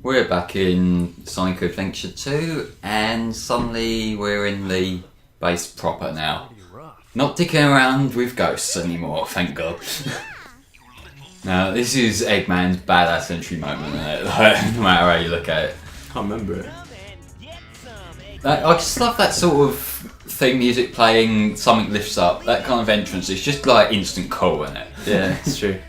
We're back in Sonic Adventure 2, and suddenly we're in the base proper now. Not dicking around with ghosts anymore, thank God. Now, this is Eggman's badass entry moment, isn't it? Like, no matter how you look at it. Can't remember it. I just love that sort of theme music playing, something lifts up, that kind of entrance. It's just like instant cool, isn't it? Yeah, it's true.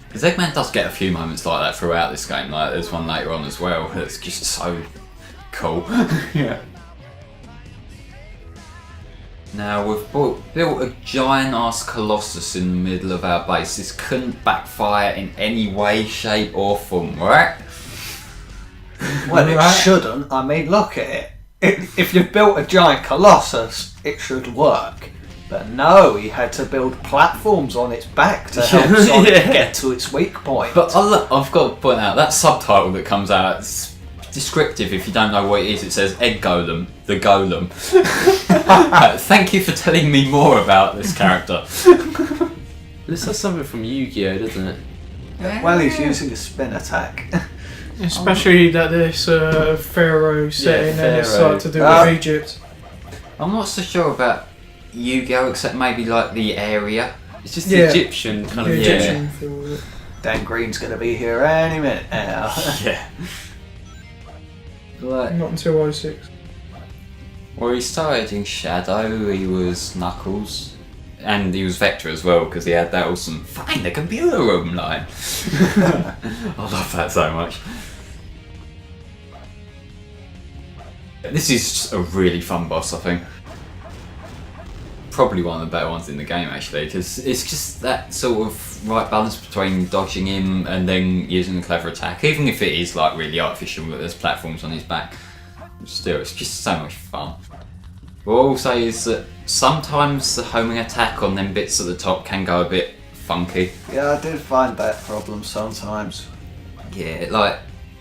Because Eggman does get a few moments like that throughout this game. Like there's one later on as well that's just so cool. Yeah. Now we've built a giant ass colossus in the middle of our base. This couldn't backfire in any way, shape or form, right? Well, it shouldn't. I mean, look at it. If you've built a giant colossus, it should work. But no, he had to build platforms on its back to help Sonic get to its weak point. But I've got to point out, that subtitle that comes out, it's descriptive if you don't know what it is. It says Egg Golem, the Golem. Thank you for telling me more about this character. This has something from Yu-Gi-Oh, doesn't it? Well, he's using a spin attack. Especially that this Pharaoh setting and it's Pharaoh. like to do with Egypt. I'm not so sure about Yu-Gi-Oh, except maybe like the area. It's just the Egyptian kind of Egyptian feel with it. Dan Green's going to be here any minute now. Yeah. Like, Not until 06. well, he started in Shadow, he was Knuckles, and he was Vector as well, because he had that awesome "find the computer room" line. I love that so much. This is a really fun boss, I think. Probably one of the better ones in the game, actually, because it's just that sort of right balance between dodging him and then using a clever attack, even if it is like really artificial that there's platforms on his back. Still, it's just so much fun. What I'll say is that sometimes the homing attack on them bits at the top can go a bit funky. Yeah, I did find that problem sometimes. Yeah, like,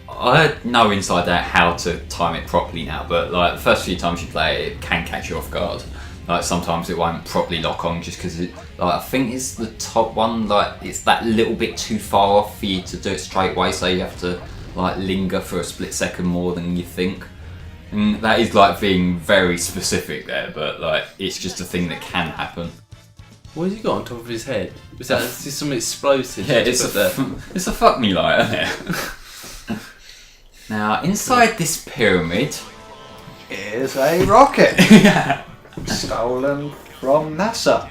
I know inside out how to time it properly now, but like the first few times you play it can catch you off guard. Like sometimes it won't properly lock on just because it, like, I think it's the top one, like it's that little bit too far off for you to do it straight away, so you have to like linger for a split second more than you think. And that is like being very specific there, but like it's just a thing that can happen. What has he got on top of his head? Was that just some explosive? Yeah, it's a fuck me light, isn't it? Now inside this pyramid Is a rocket yeah. stolen from NASA.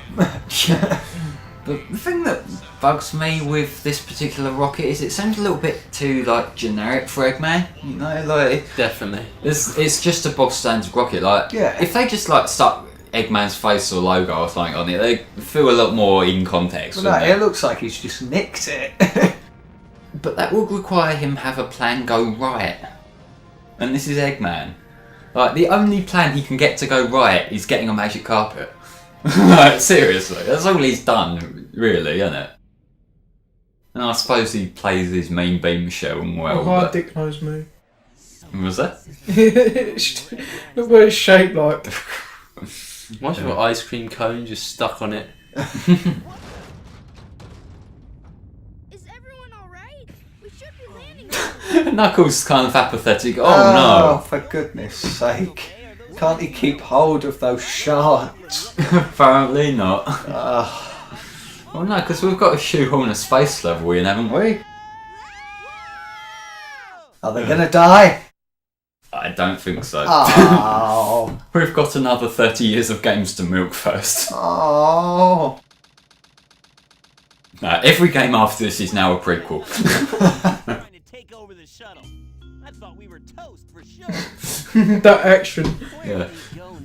But the thing that bugs me with this particular rocket is it seems a little bit too like generic for Eggman. You know, like Definitely. it's just a bog standard rocket. Like Yeah. if they just like stuck Eggman's face or logo or something on it, they feel a lot more in context. Well, no, wouldn't it looks like he's just nicked it. But that would require him have a plan go right. And this is Eggman. Like, the only plan he can get to go right is getting a magic carpet. Like, seriously, that's all he's done, really, isn't it? And I suppose he plays his main beam shell well. A hard But... dick nose move. Was that? Look what it's shaped like. Why's your ice cream cone just stuck on it? Is everyone alright? We should be landing. Knuckles kind of apathetic. Oh Oh, for goodness sake. Can't he keep hold of those shards? no. Apparently not. Oh, Well, no, because we've got to shoehorn a space level in, haven't we? are they going to die? I don't think so. Oh. We've got another 30 years of games to milk first. Oh. Every game after this is now a prequel. Trying to take over the shuttle. I thought we were toast for sure. That action. Yeah.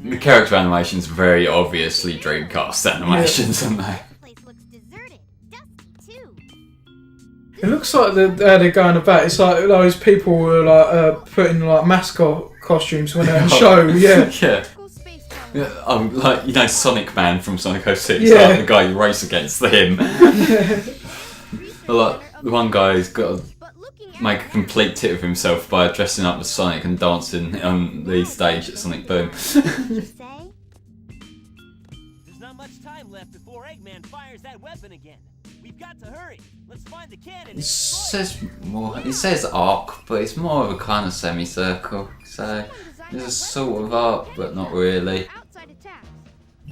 The character animations are very obviously Dreamcast animations, aren't they? Place looks deserted. Dusty too. It looks like they're going about. It's like those people were like putting like mascot costumes when they're on show. Yeah. Yeah. Cool space Yeah, like, you know, Sonic Man from Sonic 06, Yeah. like the guy you race against him. Like, the one guy's got to But looking at make a complete tit of himself by dressing up as Sonic and dancing on the stage at Sonic Boom. you say, There's not much time left before Eggman fires that weapon again. We've got to hurry. Let's find the cannon. It and says more. It says arc, but it's more of a kind of semicircle. So there's a sort of arc, but not really. Outside attacks.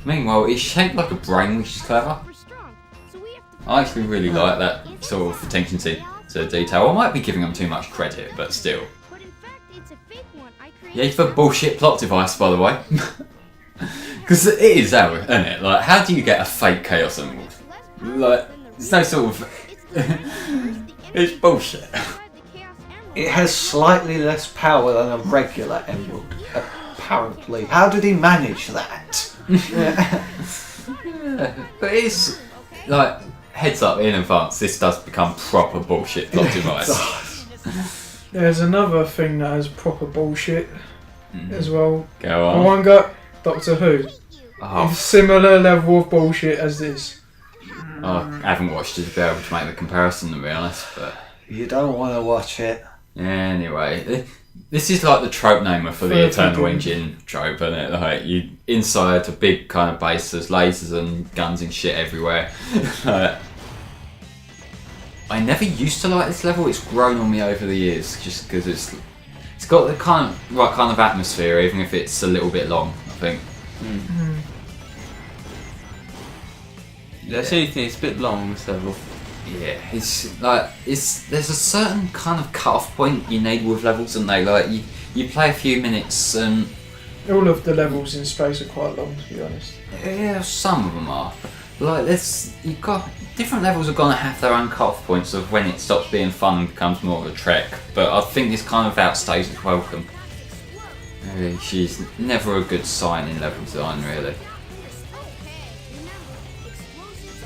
Meanwhile, it's shaped like a brain, which is clever. We're strong, so we have to I actually really like that sort of attention to detail. I might be giving them too much credit, but still. But in fact, it's a fake one I created. Yeah, for bullshit plot device, by the way. Because it is, isn't it? Like, how do you get a fake Chaos Emerald? Like, there's no sort of. It's bullshit. It has slightly less power than a regular emerald, apparently. How did he manage that? But it's like, heads up in advance, this does become proper bullshit plot device. There's another thing that has proper bullshit as well. Go I on. want go Doctor Who. Oh, Similar level of bullshit as this. I haven't watched it to be able to make the comparison, to be honest. But You don't want to watch it. anyway, this is like the trope namer for the For Eternal people. Engine trope, isn't it? Like, you inside a big kind of base, there's lasers and guns and shit everywhere. I never used to like this level. It's grown on me over the years, just because it's got the right kind of atmosphere, even if it's a little bit long, I think. That's the only thing, it's a bit long, this level. Yeah, it's like there's a certain kind of cut-off point you need with levels, and you play a few minutes and All of the levels in space are quite long, to be honest. yeah, some of them are. Like you've got different levels are gonna have their own cut-off points of when it stops being fun and becomes more of a trek. But I think this kind of outstays its welcome. She's never a good sign in level design, really.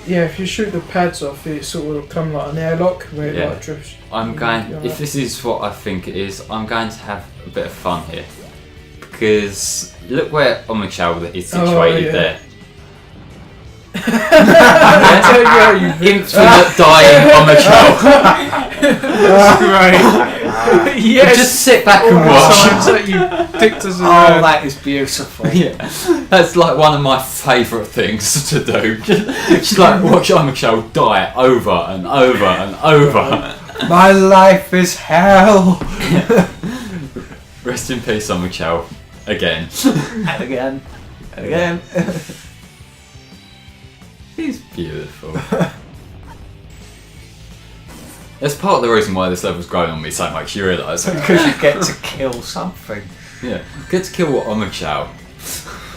Yeah, if you shoot the pads off, it sort of come like an airlock where it Yeah. like drifts. I'm going. Yeah. If this is what I think it is, I'm going to have a bit of fun here because look where Omochao is situated yeah. there. Tell you how you Infinite dying Omochao. Great. Yes. Just sit back and All the watch. times that you dicked us Oh, around. that is beautiful. Yeah, that's like one of my favourite things to do. Just like watch Omochao die over and over and over. My life is hell. Rest in peace, Omochao. Again. And again. And again. He's beautiful. That's part of the reason why this level's growing on me so much, you realise. Because you get to kill something. Yeah, get to kill Omochao.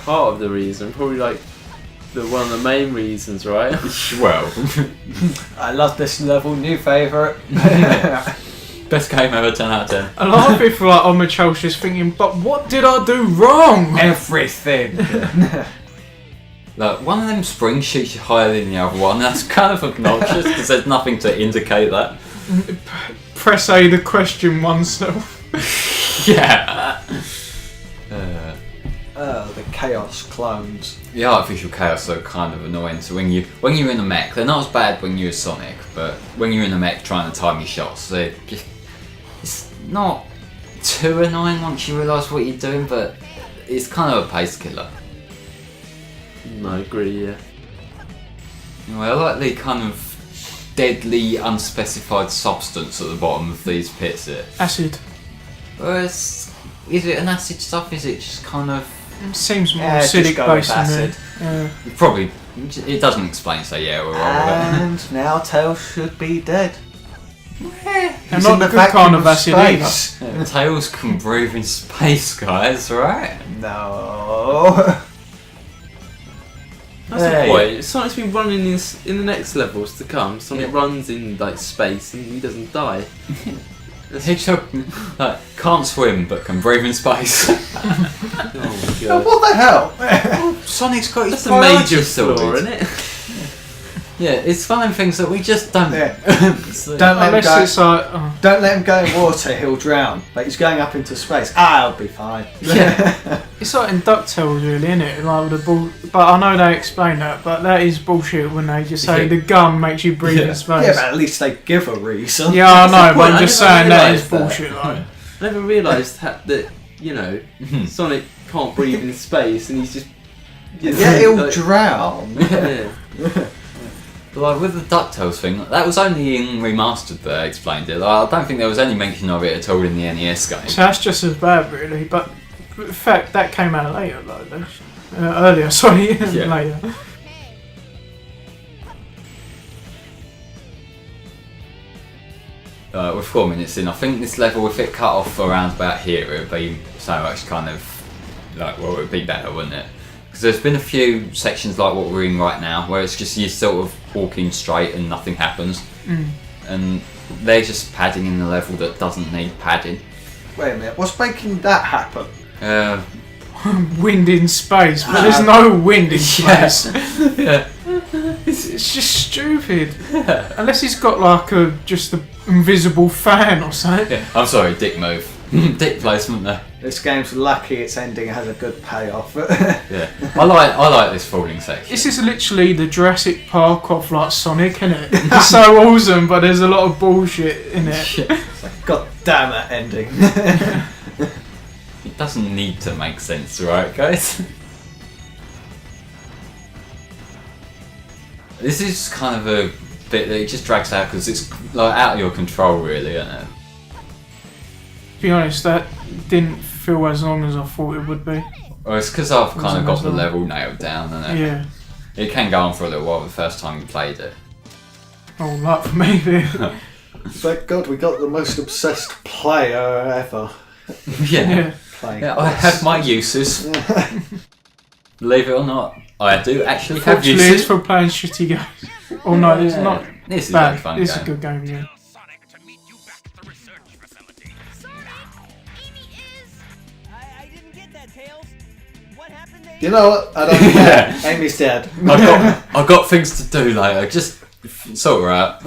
Part of the reason, probably like one of the main reasons, right? Well, I love this level, new favourite. best game ever, 10 out of 10. A lot of people like Omochao's just thinking, but what did I do wrong? Everything. Like, one of them springs shoots you higher than the other one. That's kind of obnoxious because there's nothing to indicate that. Press A to question oneself. Yeah. The chaos clones. The artificial chaos are kind of annoying. So when you're in a mech, they're not as bad when you're Sonic, but when you're in a mech trying to time your shots, it's not too annoying once you realise what you're doing, but it's kind of a pace killer. I agree, yeah. Anyway, I like the kind of deadly unspecified substance at the bottom of these pits here. Acid. Is it an acid stuff? Is it just kind of... It seems more Yeah, just acidic go with based than acid. Yeah. Probably, it doesn't explain, so yeah, we're wrong And now Tails should be dead. And He's not in the the good vacuum kind of of acid space. either. with it. Tails can breathe in space, guys, right? No. That's Hey. the point. Sonic's been running in the next levels to come. Sonic runs in like space and he doesn't die. Hedgehog can't swim but can breathe in space. Oh my god. What the hell? Sonic's got his That's a major priorities flaw, sorted. isn't it? Yeah, it's one of them things that we just don't. Yeah. So- Don't let him Unless go. it's like, oh, Don't let him go in water, he'll drown. But he's going up into space. I'll be fine. Yeah. it's like in DuckTales, really, isn't it? Like with the but I know they explain that, but that is bullshit when they just say Yeah. the gun makes you breathe Yeah. in space. Yeah, but at least they give a reason. Yeah, I That's the know, but point, I'm I just never saying that realised is that. bullshit. Like, I never realised that Sonic can't breathe in space and he's just Yeah, he'll like, drown. yeah. Like with the DuckTales thing, that was only in Remastered that I explained it. Like, I don't think there was any mention of it at all in the NES game. So that's just as bad, really. But in fact, that came out later, though. Earlier, sorry, Yeah. later. We're 4 minutes in. I think this level, if it cut off around about here, it would be so much kind of like, well, it would be better, wouldn't it? Because there's been a few sections like what we're in right now, where it's just you sort of walking straight and nothing happens, and they're just padding in the level that doesn't need padding. Wait a minute, what's making that happen? Wind in space, but there's no wind in space. Yeah. It's just stupid. Unless he's got like just an invisible fan or something. Yeah. I'm sorry, dick move. Dick placement there. This game's lucky its ending has a good payoff. Yeah. I like this falling section. This is literally the Jurassic Park of like Sonic, isn't it? It's so awesome, but there's a lot of bullshit in it. It's like, God damn it, ending. It doesn't need to make sense, right, guys? This is kind of a bit that it just drags out because it's like out of your control, really, isn't it? To be honest, that didn't feel as long as I thought it would be. Well, it's because I've kind of got the Wasn't as long. level nailed down, isn't it? Yeah. It can go on for a little while the first time you played it. Oh, luck for me there. Thank God we got the most obsessed player ever Yeah. playing. Yeah, I have my uses. Believe it or not, I do actually have Fortunately, it's uses. for playing shitty games. Oh no, it's not This is a bad. fun It's game. a good game, yeah. Sonic to meet you back at the research facility. Sonic, Amy is. I didn't get that, Tails. What happened to You know what? I don't care. Amy's dead. I've got things to do later. Just sort her out.